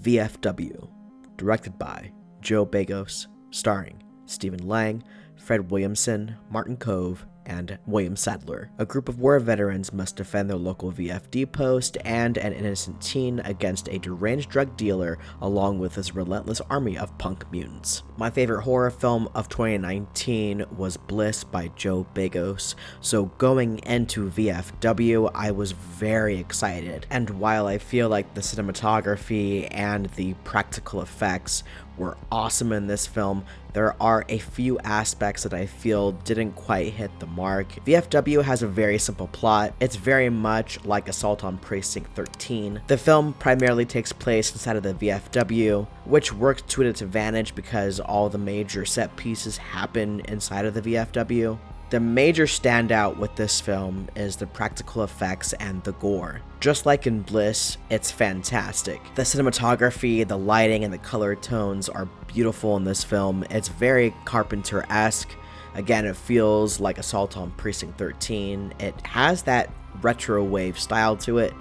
VFW, directed by Joe Begos, starring Stephen Lang, Fred Williamson, Martin Kove, and William Sadler. A group of war veterans must defend their local VFD post and an innocent teen against a deranged drug dealer along with his relentless army of punk mutants. My favorite horror film of 2019 was Bliss by Joe Begos, so going into VFW, I was very excited, and while I feel like the cinematography and the practical effects were awesome in this film, there are a few aspects that I feel didn't quite hit the mark. VFW has a very simple plot. It's very much like Assault on Precinct 13. The film primarily takes place inside of the VFW, which works to its advantage because all the major set pieces happen inside of the VFW. The major standout with this film is the practical effects and the gore. Just like in Bliss, it's fantastic. The cinematography, the lighting, and the color tones are beautiful in this film. It's very Carpenter-esque. Again, it feels like Assault on Precinct 13. It has that retro wave style to it.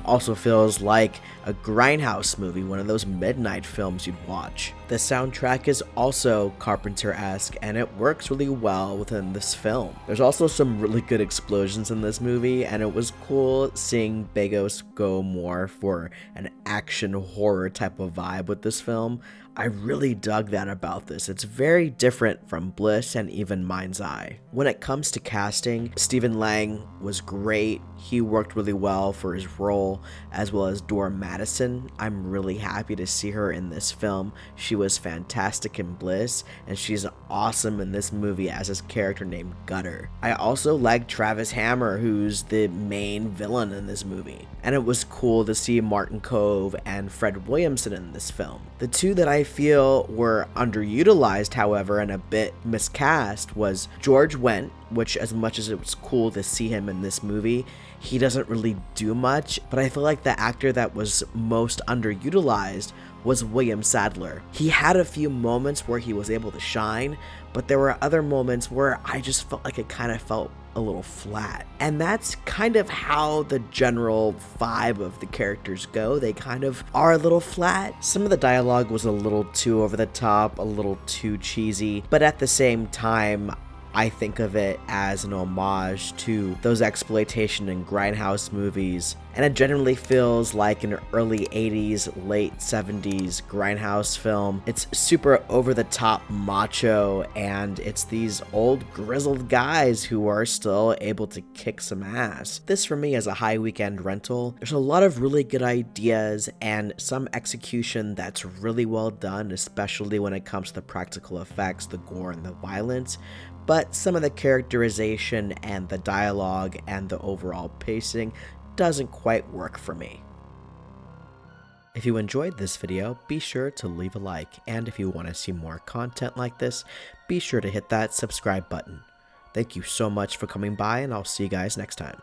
Also feels like a grindhouse movie, one of those midnight films you'd watch. The soundtrack is also Carpenter-esque, and it works really well within this film. There's also some really good explosions in this movie, and it was cool seeing Begos go more for an action horror type of vibe with this film. I really dug that about this. It's very different from Bliss and even Mind's Eye. When it comes to casting, Stephen Lang was great. He worked really well for his role, as well as Dora Madison. I'm really happy to see her in this film. She was fantastic in Bliss, and she's awesome in this movie as his character named Gutter. I also like Travis Hammer, who's the main villain in this movie. And it was cool to see Martin Kove and Fred Williamson in this film. The two that I feel were underutilized, however, and a bit miscast was George Wendt, which, as much as it was cool to see him in this movie, he doesn't really do much, but I feel like the actor that was most underutilized was William Sadler. He had a few moments where he was able to shine, but there were other moments where I just felt like it kind of felt a little flat. And that's kind of how the general vibe of the characters go. They kind of are a little flat. Some of the dialogue was a little too over the top, a little too cheesy, but at the same time, I think of it as an homage to those exploitation and grindhouse movies, and it generally feels like an early 80s, late 70s grindhouse film. It's super over-the-top macho, and it's these old grizzled guys who are still able to kick some ass. This for me is a high weekend rental. There's a lot of really good ideas and some execution that's really well done, especially when it comes to the practical effects, the gore, and the violence. But some of the characterization and the dialogue and the overall pacing doesn't quite work for me. If you enjoyed this video, be sure to leave a like, and if you want to see more content like this, be sure to hit that subscribe button. Thank you so much for coming by, and I'll see you guys next time.